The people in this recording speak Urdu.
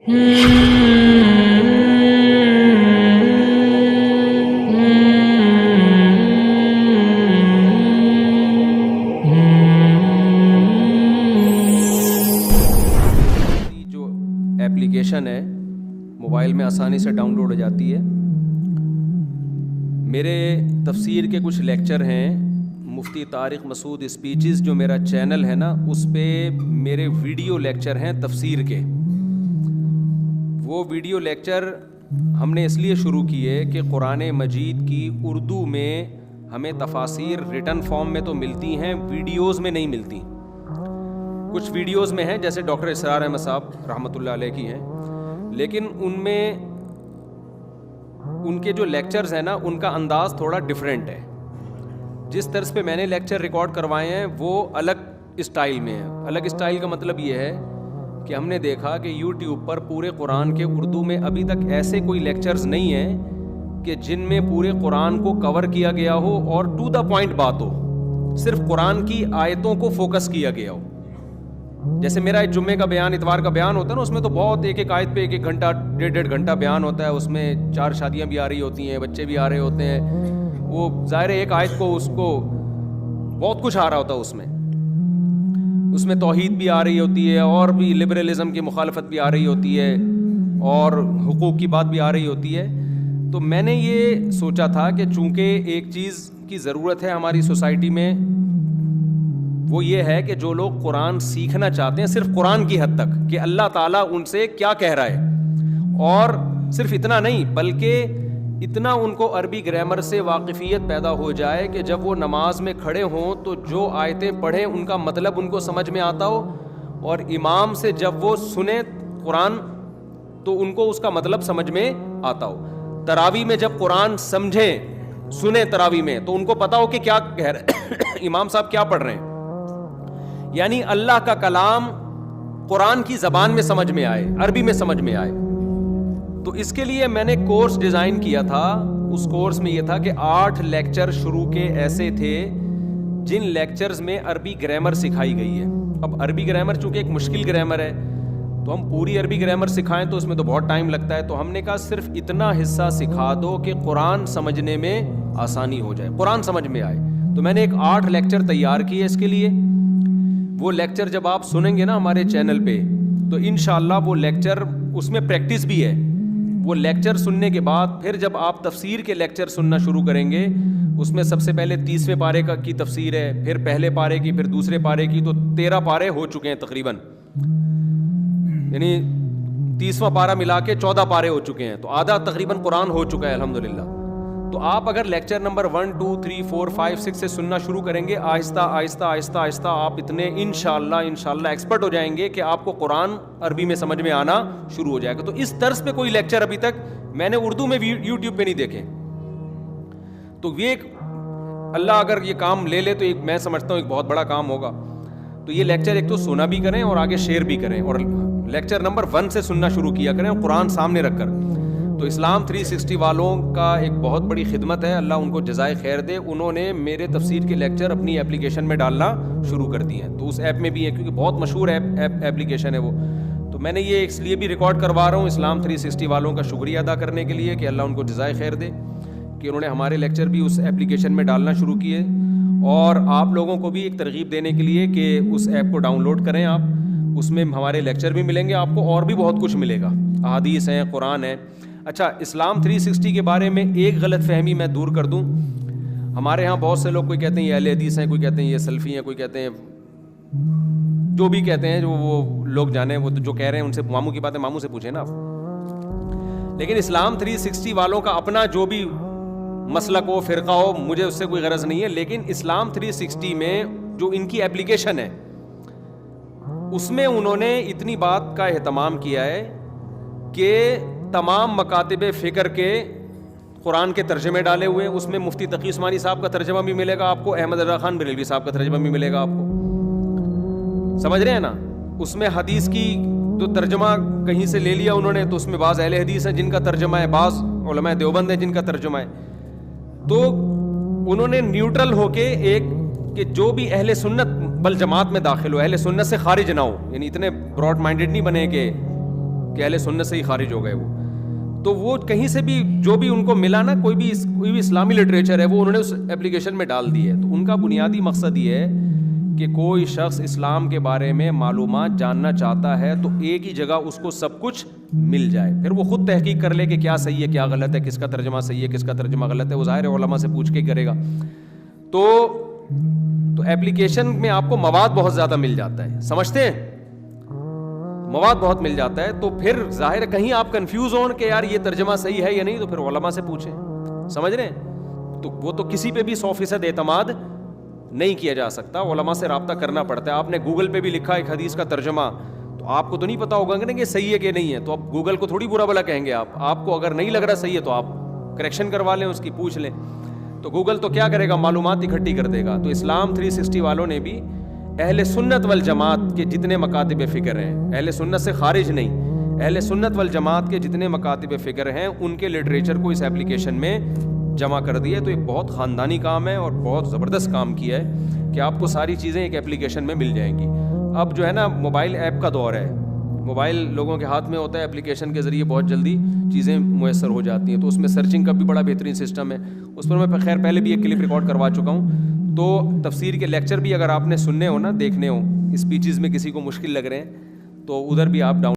جو ایپلیکیشن ہے موبائل میں آسانی سے ڈاؤن لوڈ ہو جاتی ہے. میرے تفسیر کے کچھ لیکچر ہیں مفتی طارق مسعود اسپیچز، جو میرا چینل ہے نا اس پہ میرے ویڈیو لیکچر ہیں تفسیر کے. وہ ویڈیو لیکچر ہم نے اس لیے شروع کیے کہ قرآن مجید کی اردو میں ہمیں تفاسیر ریٹن فارم میں تو ملتی ہیں، ویڈیوز میں نہیں ملتی. کچھ ویڈیوز میں ہیں جیسے ڈاکٹر اسرار احمد صاحب رحمۃ اللہ علیہ کی ہیں، لیکن ان میں ان کے جو لیکچرز ہیں نا ان کا انداز تھوڑا ڈیفرنٹ ہے. جس طرز پہ میں نے لیکچر ریکارڈ کروائے ہیں وہ الگ اسٹائل میں ہیں. الگ اسٹائل کا مطلب یہ ہے کہ ہم نے دیکھا کہ یوٹیوب پر پورے قرآن کے اردو میں ابھی تک ایسے کوئی لیکچرز نہیں ہیں کہ جن میں پورے قرآن کو کور کیا گیا ہو اور ٹو دا پوائنٹ بات ہو، صرف قرآن کی آیتوں کو فوکس کیا گیا ہو. جیسے میرا ایک جمعے کا بیان، اتوار کا بیان ہوتا ہے نا، اس میں تو بہت ایک ایک آیت پہ ایک ایک گھنٹہ ڈیڑھ گھنٹہ بیان ہوتا ہے. اس میں 4 شادیاں بھی آ رہی ہوتی ہیں، بچے بھی آ رہے ہوتے ہیں. وہ ظاہر ہے ایک آیت کو اس کو بہت کچھ آ رہا ہوتا ہے. اس میں توحید بھی آ رہی ہوتی ہے اور بھی لبرلزم کی مخالفت بھی آ رہی ہوتی ہے اور حقوق کی بات بھی آ رہی ہوتی ہے. تو میں نے یہ سوچا تھا کہ چونکہ ایک چیز کی ضرورت ہے ہماری سوسائٹی میں، وہ یہ ہے کہ جو لوگ قرآن سیکھنا چاہتے ہیں صرف قرآن کی حد تک کہ اللہ تعالیٰ ان سے کیا کہہ رہا ہے، اور صرف اتنا نہیں بلکہ اتنا ان کو عربی گرامر سے واقفیت پیدا ہو جائے کہ جب وہ نماز میں کھڑے ہوں تو جو آیتیں پڑھیں ان کا مطلب ان کو سمجھ میں آتا ہو، اور امام سے جب وہ سنیں قرآن تو ان کو اس کا مطلب سمجھ میں آتا ہو. تراویح میں جب قرآن سنیں تراویح میں تو ان کو پتا ہو کہ کیا کہہ رہے امام صاحب کیا پڑھ رہے ہیں. یعنی اللہ کا کلام قرآن کی زبان میں سمجھ میں آئے، عربی میں سمجھ میں آئے. تو اس کے لیے میں نے کورس ڈیزائن کیا تھا. اس کورس میں یہ تھا کہ 8 لیکچر شروع کے ایسے تھے جن لیکچرز میں عربی گرامر سکھائی گئی ہے. اب عربی گرامر چونکہ ایک مشکل گرامر ہے تو ہم پوری عربی گرامر سکھائیں تو اس میں تو بہت ٹائم لگتا ہے. تو ہم نے کہا صرف اتنا حصہ سکھا دو کہ قرآن سمجھنے میں آسانی ہو جائے، قرآن سمجھ میں آئے. تو میں نے ایک 8 لیکچر تیار کیے اس کے لیے. وہ لیکچر جب آپ سنیں گے نا ہمارے چینل پہ تو انشاءاللہ وہ لیکچر اس میں پریکٹس بھی ہے. وہ لیکچر سننے کے بعد پھر جب آپ تفسیر کے لیکچر سننا شروع کریں گے، اس میں سب سے پہلے 30ویں پارے کی تفسیر ہے، پھر پہلے پارے کی، پھر دوسرے پارے کی. تو 13 پارے ہو چکے ہیں تقریباً، یعنی 30واں پارہ ملا کے 14 پارے ہو چکے ہیں. تو آدھا تقریباً قرآن ہو چکا ہے الحمدللہ. تو آپ اگر لیکچر نمبر 1 2 3 4 5 6 سے سننا شروع کریں گے، آہستہ آہستہ آہستہ آہستہ آپ اتنے انشاءاللہ ایکسپرٹ ہو جائیں گے کہ آپ کو قرآن عربی میں سمجھ میں آنا شروع ہو جائے گا. تو اس طرز پہ کوئی لیکچر ابھی تک میں نے اردو میں یوٹیوب پہ نہیں دیکھے. تو یہ اللہ اگر یہ کام لے لے تو میں سمجھتا ہوں ایک بہت بڑا کام ہوگا. تو یہ لیکچر ایک تو سنا بھی کریں اور آگے شیئر بھی کریں، اور لیکچر نمبر 1 سے سننا شروع کیا کریں قرآن سامنے رکھ کر. تو اسلام 360 والوں کا ایک بہت بڑی خدمت ہے، اللہ ان کو جزائے خیر دے. انہوں نے میرے تفسیر کے لیکچر اپنی اپلیکیشن میں ڈالنا شروع کر دیے ہیں. تو اس ایپ میں بھی ہے کیونکہ بہت مشہور ایپلیکیشن ہے وہ. تو میں نے یہ اس لیے بھی ریکارڈ کروا رہا ہوں اسلام 360 والوں کا شکریہ ادا کرنے کے لیے کہ اللہ ان کو جزائے خیر دے کہ انہوں نے ہمارے لیکچر بھی اس ایپلیکیشن میں ڈالنا شروع کیے. اور آپ لوگوں کو بھی ایک ترغیب دینے کے لیے کہ اس ایپ کو ڈاؤن لوڈ کریں آپ. اس میں ہمارے لیکچر بھی ملیں گے آپ کو اور بھی بہت کچھ ملے گا، احادیث ہیں، قرآن ہے. اچھا، اسلام 360 کے بارے میں ایک غلط فہمی میں دور کر دوں. ہمارے ہاں بہت سے لوگ کوئی کہتے ہیں یہ اہل حدیث ہیں، کوئی کہتے ہیں یہ سلفی ہیں، کوئی کہتے ہیں جو بھی کہتے ہیں، جو وہ لوگ جانے وہ جو کہہ رہے ہیں ان سے ماموں کی باتیں ماموں سے پوچھیں نا آپ. لیکن اسلام 360 والوں کا اپنا جو بھی مسلک ہو، فرقہ ہو، مجھے اس سے کوئی غرض نہیں ہے. لیکن اسلام 360 میں جو ان کی ایپلیکیشن ہے اس میں انہوں نے اتنی بات کا اہتمام کیا ہے کہ تمام مکاتب فکر کے قرآن کے ترجمے ڈالے ہوئے. اس میں مفتی تقی عثمانی صاحب کا ترجمہ بھی ملے گا آپ کو، احمد رضا خان بریلوی صاحب کا ترجمہ بھی ملے گا آپ کو. سمجھ رہے ہیں نا؟ اس میں حدیث کی جو ترجمہ کہیں سے لے لیا انہوں نے تو اس میں بعض اہل حدیث ہیں جن کا ترجمہ ہے، بعض علماء دیوبند ہیں جن کا ترجمہ ہے. تو انہوں نے نیوٹرل ہو کے ایک کہ جو بھی اہل سنت بل جماعت میں داخل ہو، اہل سنت سے خارج نہ ہو، یعنی اتنے براڈ مائنڈڈ نہیں بنے کہ کہ اہل سنت سے ہی خارج ہو گئے وہ. تو وہ کہیں سے بھی جو بھی ان کو ملا نا, کوئی بھی اسلامی لٹریچر ہے, وہ انہوں نے اس اپلیکیشن میں ڈال دی ہے. تو ان کا بنیادی مقصد یہ ہے کہ کوئی شخص اسلام کے بارے میں معلومات جاننا چاہتا ہے تو ایک ہی جگہ اس کو سب کچھ مل جائے, پھر وہ خود تحقیق کر لے کہ کیا صحیح ہے کیا غلط ہے, کس کا ترجمہ صحیح ہے کس کا ترجمہ غلط ہے, وہ ظاہر علماء سے پوچھ کے کرے گا. تو ایپلیکیشن میں آپ کو مواد بہت زیادہ مل جاتا ہے, سمجھتے ہیں, مواد بہت مل جاتا ہے. تو پھر ظاہر کہیں آپ کنفیوز ہوں کہ یار یہ ترجمہ صحیح ہے یا نہیں, تو پھر علماء سے پوچھیں, سمجھ رہے ہیں. تو وہ تو کسی پہ بھی 100% اعتماد نہیں کیا جا سکتا, علماء سے رابطہ کرنا پڑتا ہے. آپ نے گوگل پہ بھی لکھا ایک حدیث کا ترجمہ, تو آپ کو تو نہیں پتا ہوگا کہ صحیح ہے کہ نہیں ہے, تو اب گوگل کو تھوڑی برا بھلا کہیں گے آپ کو اگر نہیں لگ رہا صحیح ہے تو آپ کریکشن کروا لیں, اس کی پوچھ لیں. تو گوگل تو کیا کرے گا, معلومات اکٹھی کر دے گا. تو اسلام 360 والوں نے بھی اہل سنت والجماعت کے جتنے مکاتب فکر ہیں, اہل سنت سے خارج نہیں, اہل سنت والجماعت کے جتنے مکاتب فکر ہیں ان کے لٹریچر کو اس ایپلیکیشن میں جمع کر دیا. تو یہ بہت خاندانی کام ہے اور بہت زبردست کام کیا ہے کہ آپ کو ساری چیزیں ایک ایپلیکیشن میں مل جائیں گی. اب جو ہے نا موبائل ایپ کا دور ہے, موبائل لوگوں کے ہاتھ میں ہوتا ہے, ایپلیکیشن کے ذریعے بہت جلدی چیزیں میسر ہو جاتی ہیں. تو اس میں سرچنگ کا بھی بڑا بہترین سسٹم ہے, اس پر میں خیر پہلے بھی ایک کلپ ریکارڈ کروا چکا ہوں. تو تفسیر کے لیکچر بھی اگر آپ نے سننے ہو نا, دیکھنے ہو, اسپیچز میں کسی کو مشکل لگ رہے ہیں تو ادھر بھی آپ ڈاؤن